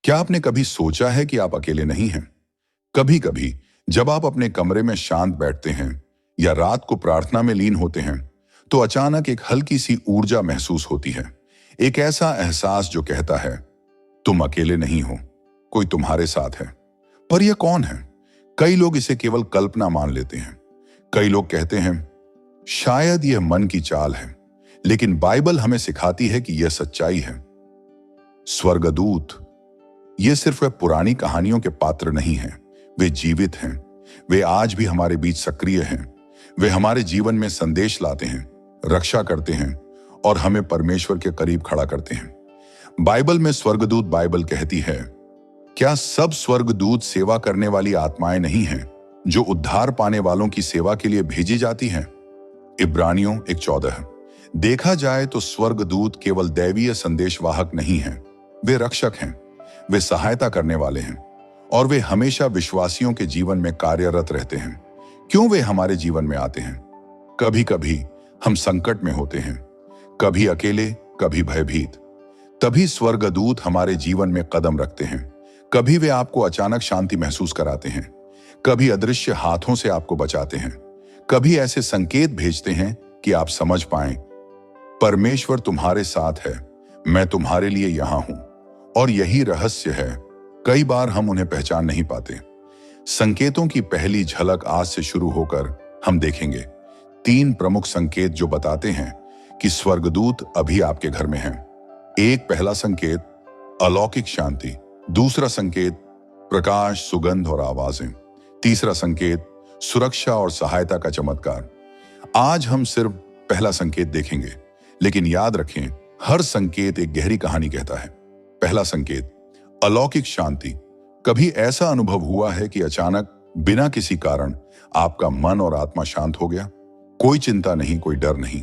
क्या आपने कभी सोचा है कि आप अकेले नहीं हैं? कभी कभी जब आप अपने कमरे में शांत बैठते हैं या रात को प्रार्थना में लीन होते हैं, तो अचानक एक हल्की सी ऊर्जा महसूस होती है। एक ऐसा एहसास जो कहता है, तुम अकेले नहीं हो, कोई तुम्हारे साथ है। पर यह कौन है? कई लोग इसे केवल कल्पना मान लेते हैं। कई लोग कहते हैं, शायद यह मन की चाल है। लेकिन बाइबल हमें सिखाती है कि यह सच्चाई है। स्वर्गदूत ये सिर्फ वे पुरानी कहानियों के पात्र नहीं हैं, वे जीवित हैं। वे आज भी हमारे बीच सक्रिय हैं। वे हमारे जीवन में संदेश लाते हैं, रक्षा करते हैं और हमें परमेश्वर के करीब खड़ा करते हैं। बाइबल में स्वर्गदूत बाइबल कहती है, क्या सब स्वर्गदूत सेवा करने वाली आत्माएं नहीं हैं जो उद्धार पाने वालों की सेवा के लिए भेजी जाती हैं? इब्रानियों 1:14। देखा जाए तो स्वर्गदूत केवल दैवीय संदेशवाहक नहीं हैं, वे रक्षक हैं। वे सहायता करने वाले हैं और वे हमेशा विश्वासियों के जीवन में कार्यरत रहते हैं। क्यों वे हमारे जीवन में आते हैं? कभी कभी हम संकट में होते हैं, कभी अकेले, कभी भयभीत। तभी स्वर्गदूत हमारे जीवन में कदम रखते हैं। कभी वे आपको अचानक शांति महसूस कराते हैं, कभी अदृश्य हाथों से आपको बचाते हैं, कभी ऐसे संकेत भेजते हैं कि आप समझ पाएं, परमेश्वर तुम्हारे साथ है, मैं तुम्हारे लिए यहां हूं। और यही रहस्य है, कई बार हम उन्हें पहचान नहीं पाते। संकेतों की पहली झलक आज से शुरू होकर हम देखेंगे 3 प्रमुख संकेत जो बताते हैं कि स्वर्गदूत अभी आपके घर में हैं। पहला संकेत, अलौकिक शांति। दूसरा संकेत, प्रकाश, सुगंध और आवाजें। तीसरा संकेत, सुरक्षा और सहायता का चमत्कार। आज हम सिर्फ पहला संकेत देखेंगे, लेकिन याद रखें, हर संकेत एक गहरी कहानी कहता है। पहला संकेत, अलौकिक शांति। कभी ऐसा अनुभव हुआ है कि अचानक बिना किसी कारण आपका मन और आत्मा शांत हो गया? कोई चिंता नहीं, कोई डर नहीं,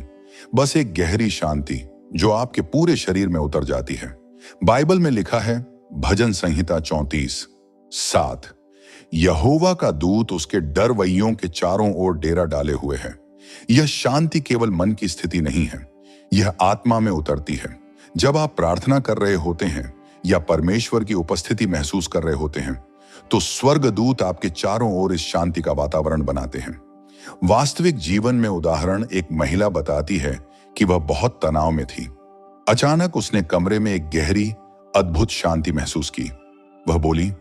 बस एक गहरी शांति जो आपके पूरे शरीर में उतर जाती है। बाइबल में लिखा है, भजन संहिता 34:7, यहोवा का दूत उसके डरवैयों के चारों ओर डेरा डाले हुए है। यह शांति केवल मन की स्थिति नहीं है, यह आत्मा में उतरती है। जब आप प्रार्थना कर रहे होते हैं या परमेश्वर की उपस्थिति महसूस कर रहे होते हैं, तो स्वर्गदूत आपके चारों ओर इस शांति का वातावरण बनाते हैं। वास्तविक जीवन में उदाहरण, एक महिला बताती है कि वह बहुत तनाव में थी। अचानक उसने कमरे में एक गहरी, अद्भुत शांति महसूस की। वह बोली,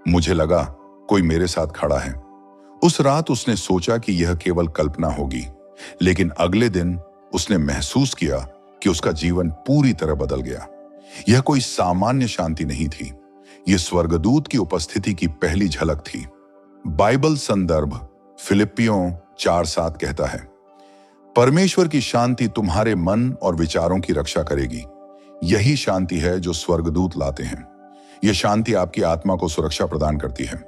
मुझे लगा कोई मेरे साथ खड़ा है। उस रात उसने सोचा कि यह केवल कल्पना होगी, लेकिन अगले दिन उसने महसूस किया कि उसका जीवन पूरी तरह बदल गया। यह कोई सामान्य शांति नहीं थी, यह स्वर्गदूत की उपस्थिति की पहली झलक थी। बाइबल संदर्भ फिलिपियों 4:7 कहता है, परमेश्वर की शांति तुम्हारे मन और विचारों की रक्षा करेगी। यही शांति है जो स्वर्गदूत लाते हैं। यह शांति आपकी आत्मा को सुरक्षा प्रदान करती है,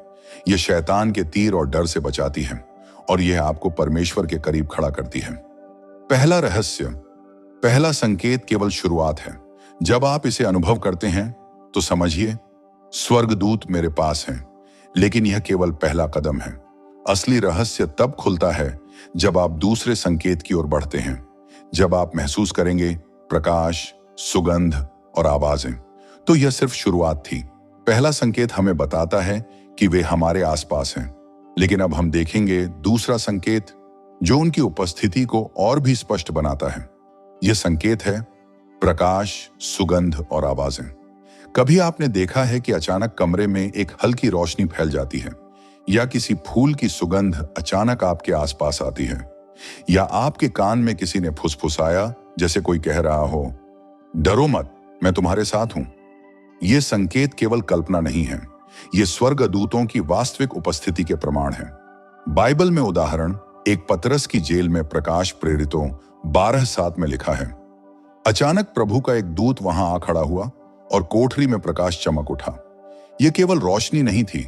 यह शैतान के तीर और डर से बचाती है और यह आपको परमेश्वर के करीब खड़ा करती है। पहला रहस्य, पहला संकेत केवल शुरुआत है। जब आप इसे अनुभव करते हैं तो समझिए, स्वर्गदूत मेरे पास हैं, लेकिन यह केवल पहला कदम है। असली रहस्य तब खुलता है जब आप दूसरे संकेत की ओर बढ़ते हैं, जब आप महसूस करेंगे प्रकाश, सुगंध और आवाजें। तो यह सिर्फ शुरुआत थी। पहला संकेत हमें बताता है कि वे हमारे आसपास हैं, लेकिन अब हम देखेंगे दूसरा संकेत जो उनकी उपस्थिति को और भी स्पष्ट बनाता है। यह संकेत है प्रकाश, सुगंध और आवाजें। कभी आपने देखा है कि अचानक कमरे में एक हल्की रोशनी फैल जाती है, या किसी फूल की सुगंध अचानक आपके आसपास आती है, या आपके कान में किसी ने फुसफुसाया जैसे कोई कह रहा हो, डरो मत, मैं तुम्हारे साथ हूं। ये संकेत केवल कल्पना नहीं है, ये स्वर्गदूतों की वास्तविक उपस्थिति के प्रमाण है। बाइबल में उदाहरण, एक पतरस की जेल में प्रकाश प्रेरितों 12:7 में लिखा है, अचानक प्रभु का एक दूत वहां आ खड़ा हुआ और कोठरी में प्रकाश चमक उठा। यह केवल रोशनी नहीं थी,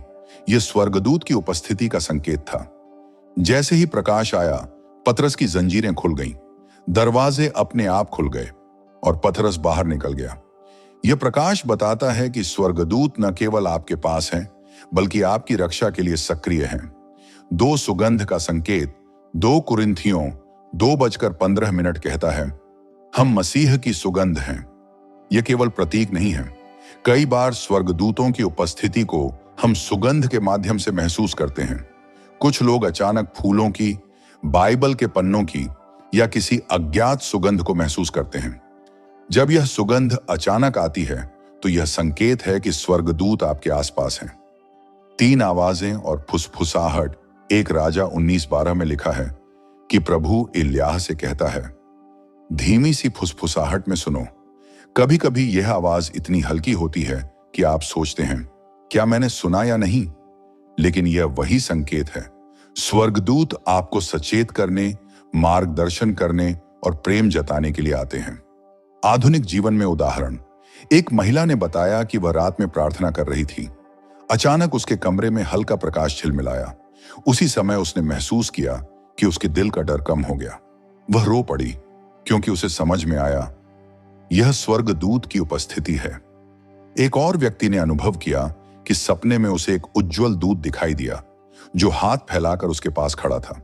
यह स्वर्गदूत की उपस्थिति का संकेत था। जैसे ही प्रकाश आया, पतरस की जंजीरें खुल गईं, दरवाजे अपने आप खुल गए और पतरस बाहर निकल गया। यह प्रकाश बताता है कि स्वर्गदूत न केवल आपके पास हैं, बल्कि आपकी रक्षा के लिए सक्रिय हैं। 2 सुगंध का संकेत, 2 कुरिन्थियों 2:15 कहता है, हम मसीह की सुगंध हैं। यह केवल प्रतीक नहीं है, कई बार स्वर्गदूतों की उपस्थिति को हम सुगंध के माध्यम से महसूस करते हैं। कुछ लोग अचानक फूलों की, बाइबल के पन्नों की या किसी अज्ञात सुगंध को महसूस करते हैं। जब यह सुगंध अचानक आती है तो यह संकेत है कि स्वर्गदूत आपके आसपास हैं। 3 आवाजें और फुसफुसाहट। एक राजा 19:12 में लिखा है कि प्रभु इल्याह से कहता है, धीमी सी फुसफुसाहट में सुनो। कभी कभी यह आवाज इतनी हल्की होती है कि आप सोचते हैं, क्या मैंने सुना या नहीं? लेकिन यह वही संकेत है। स्वर्गदूत आपको सचेत करने, मार्गदर्शन करने और प्रेम जताने के लिए आते हैं। आधुनिक जीवन में उदाहरण। एक महिला ने बताया कि वह रात में प्रार्थना कर रही थी। अचानक उसके कमरे में हल्का प्रकाश झिलमिलाया। उसी समय उसने महसूस किया कि उसके दिल का डर कम हो गया। वह रो पड़ी क्योंकि उसे समझ में आया, यह स्वर्गदूत की उपस्थिति है। एक और व्यक्ति ने अनुभव किया कि सपने में उसे एक उज्जवल दूत दिखाई दिया जो हाथ फैलाकर उसके पास खड़ा था।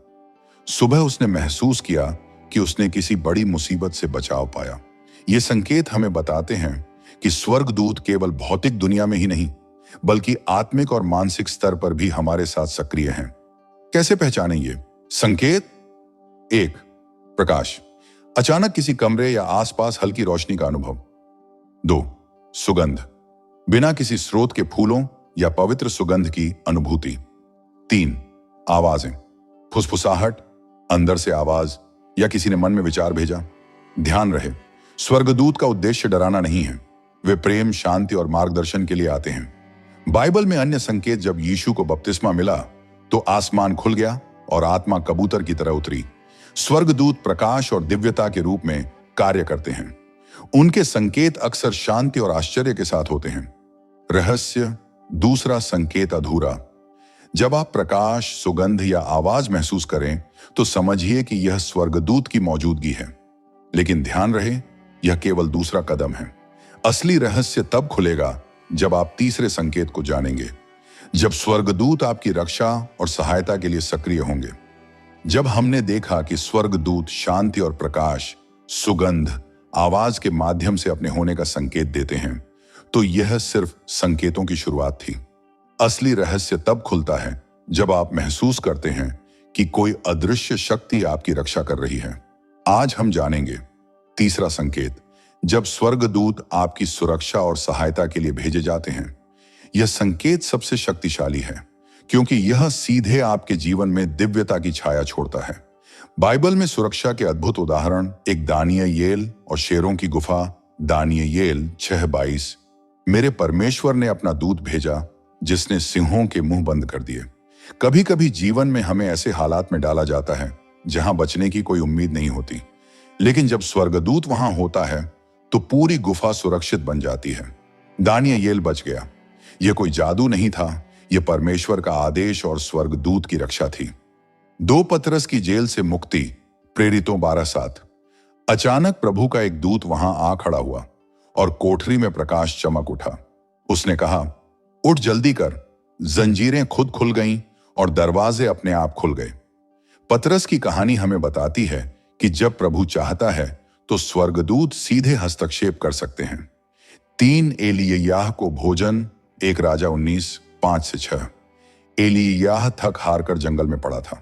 सुबह उसने महसूस किया कि उसने किसी बड़ी मुसीबत से बचाव पाया। ये संकेत हमें बताते हैं कि स्वर्गदूत केवल भौतिक दुनिया में ही नहीं, बल्कि आत्मिक और मानसिक स्तर पर भी हमारे साथ सक्रिय हैं। कैसे पहचानें ये संकेत? 1. प्रकाश। अचानक किसी कमरे या आसपास हल्की रोशनी का अनुभव। 2. सुगंध। बिना किसी स्रोत के फूलों या पवित्र सुगंध की अनुभूति। 3. आवाजें। फुसफुसाहट, अंदर से आवाज या किसी ने मन में विचार भेजा। ध्यान रहे, स्वर्गदूत का उद्देश्य डराना नहीं है। वे प्रेम, शांति और मार्गदर्शन के लिए आते हैं। बाइबल में अन्य संकेत। जब यीशु को बपतिस्मा मिला तो आसमान खुल गया और आत्मा कबूतर की तरह उतरी। स्वर्गदूत प्रकाश और दिव्यता के रूप में कार्य करते हैं। उनके संकेत अक्सर शांति और आश्चर्य के साथ होते हैं। रहस्य। दूसरा संकेत अधूरा। जब आप प्रकाश, सुगंध या आवाज महसूस करें तो समझिए कि यह स्वर्गदूत की मौजूदगी है। लेकिन ध्यान रहे, यह केवल दूसरा कदम है। असली रहस्य तब खुलेगा जब आप तीसरे संकेत को जानेंगे, जब स्वर्गदूत आपकी रक्षा और सहायता के लिए सक्रिय होंगे। जब हमने देखा कि स्वर्गदूत शांति और प्रकाश, सुगंध, आवाज के माध्यम से अपने होने का संकेत देते हैं, तो यह सिर्फ संकेतों की शुरुआत थी। असली रहस्य तब खुलता है जब आप महसूस करते हैं कि कोई अदृश्य शक्ति आपकी रक्षा कर रही है। आज हम जानेंगे तीसरा संकेत, जब स्वर्गदूत आपकी सुरक्षा और सहायता के लिए भेजे जाते हैं। यह संकेत सबसे शक्तिशाली है क्योंकि यह सीधे आपके जीवन में दिव्यता की छाया छोड़ता है। बाइबल में सुरक्षा के अद्भुत उदाहरण। एक दानियेल और शेरों की गुफा। दानियेल 6:22। मेरे परमेश्वर ने अपना दूत भेजा जिसने सिंहों के मुंह बंद कर दिए। कभी कभी जीवन में हमें ऐसे हालात में डाला जाता है जहां बचने की कोई उम्मीद नहीं होती, लेकिन जब स्वर्गदूत वहां होता है तो पूरी गुफा सुरक्षित बन जाती है। दानियेल बच गया। यह कोई जादू नहीं था, यह परमेश्वर का आदेश और स्वर्गदूत की रक्षा थी। 2 पतरस की जेल से मुक्ति। प्रेरितों 12:7। अचानक प्रभु का एक दूत वहां आ खड़ा हुआ और कोठरी में प्रकाश चमक उठा। उसने कहा, उठ जल्दी कर। जंजीरें खुद खुल गईं और दरवाजे अपने आप खुल गए। पतरस की कहानी हमें बताती है कि जब प्रभु चाहता है तो स्वर्गदूत सीधे हस्तक्षेप कर सकते हैं। 3 एलिय्याह को भोजन। एक राजा 19:5-6। एलिय्याह थक हार कर जंगल में पड़ा था।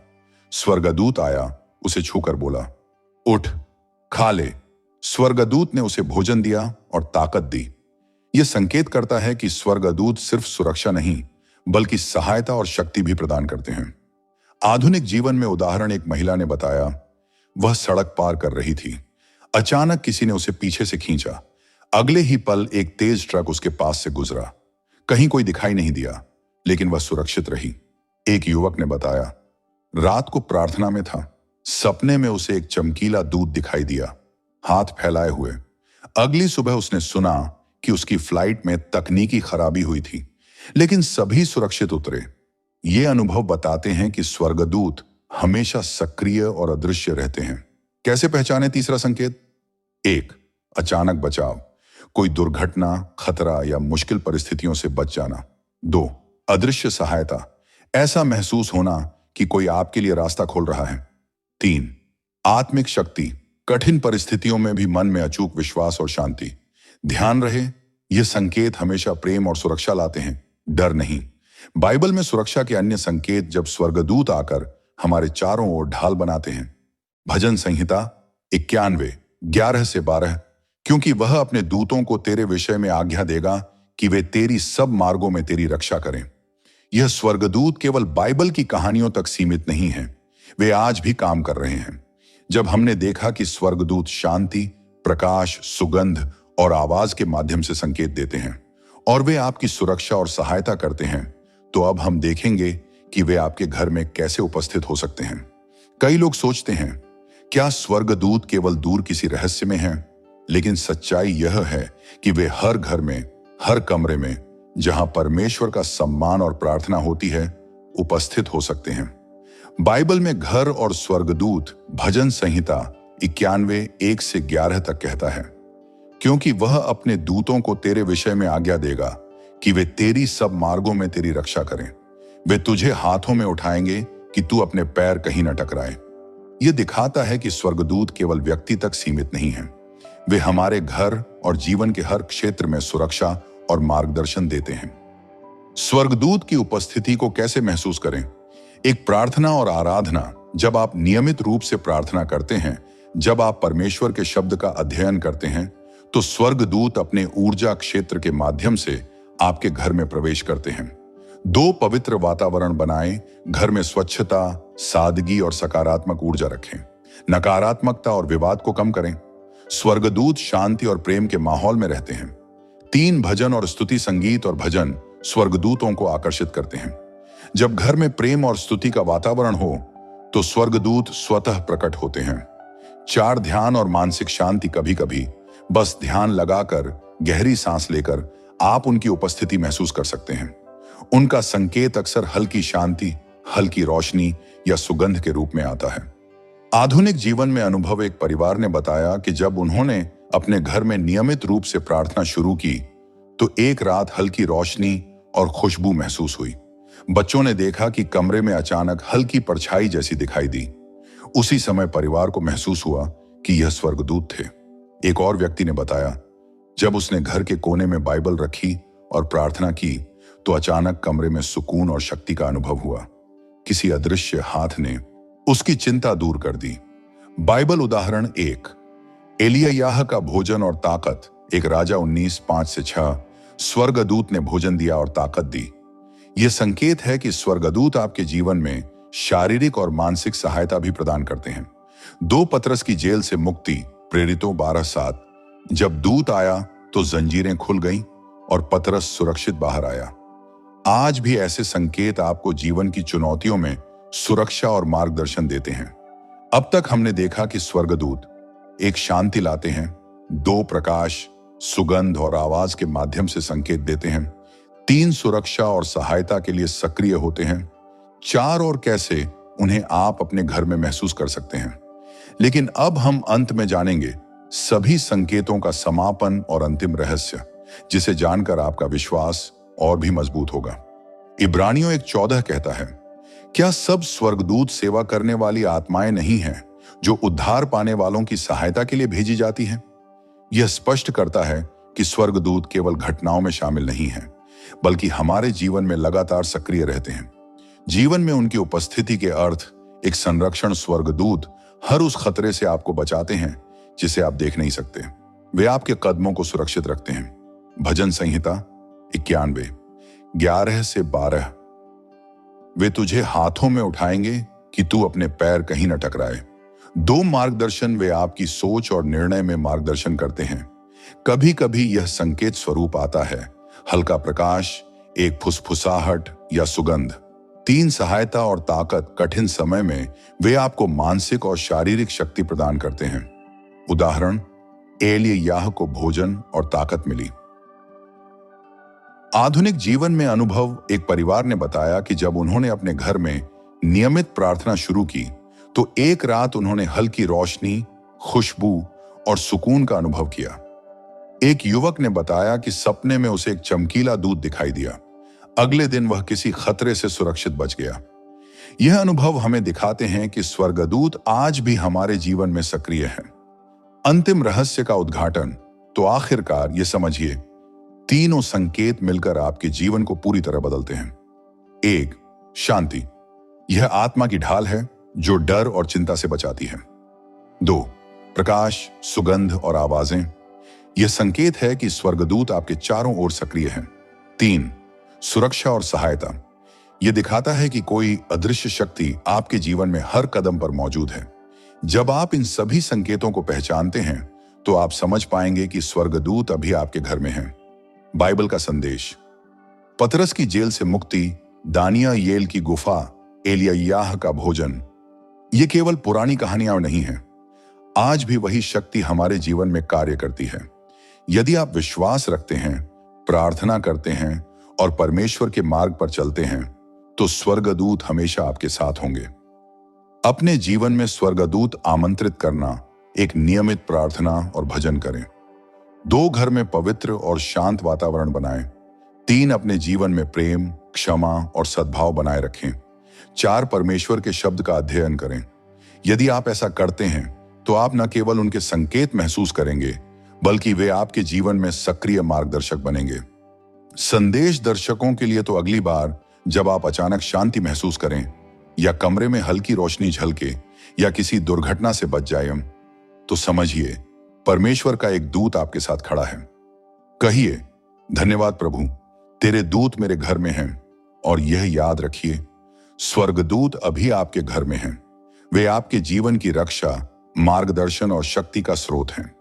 स्वर्गदूत आया, उसे छूकर बोला, उठ, खा ले। स्वर्गदूत ने उसे भोजन दिया और ताकत दी। यह संकेत करता है कि स्वर्गदूत सिर्फ सुरक्षा नहीं, बल्कि सहायता और शक्ति भी प्रदान करते हैं। आधुनिक जीवन में उदाहरण। एक महिला ने बताया, वह सड़क पार कर रही थी। अचानक किसी ने उसे पीछे से खींचा। अगले ही पल एक तेज ट्रक उसके पास से गुजरा। कहीं कोई दिखाई नहीं दिया, लेकिन वह सुरक्षित रही। एक युवक ने बताया, रात को प्रार्थना में था, सपने में उसे एक चमकीला दूत दिखाई दिया, हाथ फैलाए हुए। अगली सुबह उसने सुना कि उसकी फ्लाइट में तकनीकी खराबी हुई थी, लेकिन सभी सुरक्षित उतरे। ये अनुभव बताते हैं कि स्वर्गदूत हमेशा सक्रिय और अदृश्य रहते हैं। कैसे पहचाने तीसरा संकेत? 1. अचानक बचाव। कोई दुर्घटना, खतरा या मुश्किल परिस्थितियों से बच जाना। 2. अदृश्य सहायता। ऐसा महसूस होना कि कोई आपके लिए रास्ता खोल रहा है। 3. आत्मिक शक्ति। कठिन परिस्थितियों में भी मन में अचूक विश्वास और शांति। ध्यान रहे, ये संकेत हमेशा प्रेम और सुरक्षा लाते हैं, डर नहीं। बाइबल में सुरक्षा के अन्य संकेत जब स्वर्गदूत आकर हमारे चारों ओर ढाल बनाते हैं। भजन संहिता 91:11-12। क्योंकि वह अपने दूतों को तेरे विषय में आज्ञा देगा कि वे तेरी सब मार्गों में तेरी रक्षा करें। यह स्वर्गदूत केवल बाइबल की कहानियों तक सीमित नहीं है, वे आज भी काम कर रहे हैं। जब हमने देखा कि स्वर्गदूत शांति, प्रकाश, सुगंध और आवाज के माध्यम से संकेत देते हैं और वे आपकी सुरक्षा और सहायता करते हैं, तो अब हम देखेंगे कि वे आपके घर में कैसे उपस्थित हो सकते हैं। कई लोग सोचते हैं, क्या स्वर्गदूत केवल दूर किसी रहस्य में हैं? लेकिन सच्चाई यह है कि वे हर घर में, हर कमरे में जहां परमेश्वर का सम्मान और प्रार्थना होती है, उपस्थित हो सकते हैं। बाइबल में घर और स्वर्गदूत भजन संहिता 91:1-11 तक कहता है, क्योंकि वह अपने दूतों को तेरे विषय में आज्ञा देगा कि वे तेरी सब मार्गों में तेरी रक्षा करें। वे तुझे हाथों में उठाएंगे कि तू अपने पैर कहीं न टकराए। यह दिखाता है कि स्वर्गदूत केवल व्यक्ति तक सीमित नहीं है, वे हमारे घर और जीवन के हर क्षेत्र में सुरक्षा और मार्गदर्शन देते हैं। स्वर्गदूत की उपस्थिति को कैसे महसूस करें? एक प्रार्थना और आराधना। जब आप नियमित रूप से प्रार्थना करते हैं, जब आप परमेश्वर के शब्द का अध्ययन करते हैं, तो स्वर्गदूत अपने ऊर्जा क्षेत्र के माध्यम से आपके घर में प्रवेश करते हैं। दो पवित्र वातावरण बनाएं, घर में स्वच्छता, सादगी और सकारात्मक ऊर्जा रखें। नकारात्मकता और विवाद को कम करें। स्वर्गदूत शांति और प्रेम के माहौल में रहते हैं। 3 भजन और स्तुति संगीत और भजन स्वर्गदूतों को आकर्षित करते हैं। जब घर में प्रेम और स्तुति का वातावरण हो, तो स्वर्गदूत स्वतः प्रकट होते हैं। 4 ध्यान और मानसिक शांति। कभी कभी बस ध्यान लगाकर, गहरी सांस लेकर आप उनकी उपस्थिति महसूस कर सकते हैं। उनका संकेत अक्सर हल्की शांति, हल्की रोशनी या सुगंध के रूप में आता है। आधुनिक जीवन में अनुभव। एक परिवार ने बताया कि जब उन्होंने अपने घर में नियमित रूप से प्रार्थना शुरू की, तो एक रात हल्की रोशनी और खुशबू महसूस हुई। बच्चों ने देखा कि कमरे में अचानक हल्की परछाई जैसी दिखाई दी। उसी समय परिवार को महसूस हुआ कि यह स्वर्गदूत थे। एक और व्यक्ति ने बताया, जब उसने घर के कोने में बाइबल रखी और प्रार्थना की, तो अचानक कमरे में सुकून और शक्ति का अनुभव हुआ। किसी अदृश्य हाथ ने उसकी चिंता दूर कर दी। बाइबल उदाहरण 1, एलिय्याह का भोजन और ताकत। एक राजा 19:5-6। स्वर्गदूत ने भोजन दिया और ताकत दी। यह संकेत है कि स्वर्गदूत आपके जीवन में शारीरिक और मानसिक सहायता भी प्रदान करते हैं। 2 पतरस की जेल से मुक्ति। प्रेरितों 12:7। जब दूत आया तो जंजीरें खुल गईं और पतरस सुरक्षित बाहर आया। आज भी ऐसे संकेत आपको जीवन की चुनौतियों में सुरक्षा और मार्गदर्शन देते हैं। अब तक हमने देखा कि स्वर्गदूत एक शांति लाते हैं, 2 प्रकाश, सुगंध और आवाज के माध्यम से संकेत देते हैं, 3 सुरक्षा और सहायता के लिए सक्रिय होते हैं, 4 और कैसे उन्हें आप अपने घर में महसूस कर सकते हैं। लेकिन अब हम अंत में जानेंगे सभी संकेतों का समापन और अंतिम रहस्य, जिसे जानकर आपका विश्वास और भी मजबूत होगा। इब्रानियों 1:14 कहता है, क्या सब स्वर्गदूत सेवा करने वाली आत्माएं नहीं हैं जो उद्धार पाने वालों की सहायता के लिए भेजी जाती हैं? यह स्पष्ट करता है कि स्वर्गदूत केवल घटनाओं में शामिल नहीं हैं, बल्कि हमारे जीवन में लगातार सक्रिय रहते हैं। जीवन में उनकी उपस्थिति के अर्थ एक संरक्षण। स्वर्गदूत हर उस खतरे से आपको बचाते हैं जिसे आप देख नहीं सकते। वे आपके कदमों को सुरक्षित रखते हैं। भजन संहिता 91:11-12। वे तुझे हाथों में उठाएंगे कि तू अपने पैर कहीं न टकराए। 2 मार्गदर्शन। वे आपकी सोच और निर्णय में मार्गदर्शन करते हैं। कभी कभी यह संकेत स्वरूप आता है, हल्का प्रकाश, एक फुसफुसाहट या सुगंध। 3 सहायता और ताकत। कठिन समय में वे आपको मानसिक और शारीरिक शक्ति प्रदान करते हैं। उदाहरण, एलिय्याह को भोजन और ताकत मिली। आधुनिक जीवन में अनुभव। एक परिवार ने बताया कि जब उन्होंने अपने घर में नियमित प्रार्थना शुरू की, तो एक रात उन्होंने हल्की रोशनी, खुशबू और सुकून का अनुभव किया। एक युवक ने बताया कि सपने में उसे एक चमकीला दूत दिखाई दिया। अगले दिन वह किसी खतरे से सुरक्षित बच गया। यह अनुभव हमें दिखाते हैं कि स्वर्गदूत आज भी हमारे जीवन में सक्रिय हैं। अंतिम रहस्य का उद्घाटन। तो आखिरकार ये समझिए, तीनों संकेत मिलकर आपके जीवन को पूरी तरह बदलते हैं। 1. शांति। यह आत्मा की ढाल है जो डर और चिंता से बचाती है। 2. प्रकाश, सुगंध और आवाजें। यह संकेत है कि स्वर्गदूत आपके चारों ओर सक्रिय हैं। 3. सुरक्षा और सहायता। यह दिखाता है कि कोई अदृश्य शक्ति आपके जीवन में हर कदम पर मौजूद है। जब आप इन सभी संकेतों को पहचानते हैं तो आप समझ पाएंगे कि स्वर्गदूत अभी आपके घर में हैं। बाइबल का संदेश। पतरस की जेल से मुक्ति, दानियेल की गुफा, एलिय्याह का भोजन, ये केवल पुरानी कहानियां नहीं हैं। आज भी वही शक्ति हमारे जीवन में कार्य करती है। यदि आप विश्वास रखते हैं, प्रार्थना करते हैं और परमेश्वर के मार्ग पर चलते हैं तो स्वर्गदूत हमेशा आपके साथ होंगे। अपने जीवन में स्वर्गदूत आमंत्रित करना एक नियमित प्रार्थना और भजन करें। 2. घर में पवित्र और शांत वातावरण बनाएं। 3. अपने जीवन में प्रेम, क्षमा और सद्भाव बनाए रखें। 4. परमेश्वर के शब्द का अध्ययन करें। यदि आप ऐसा करते हैं तो आप न केवल उनके संकेत महसूस करेंगे बल्कि वे आपके जीवन में सक्रिय मार्गदर्शक बनेंगे। संदेश दर्शकों के लिए तो अगली बार जब आप अचानक शांति महसूस करें या कमरे में हल्की रोशनी झलके या किसी दुर्घटना से बच जाए तो समझिए परमेश्वर का एक दूत आपके साथ खड़ा है। कहिए, धन्यवाद प्रभु, तेरे दूत मेरे घर में हैं। और यह याद रखिए, स्वर्गदूत अभी आपके घर में हैं। वे आपके जीवन की रक्षा, मार्गदर्शन और शक्ति का स्रोत हैं।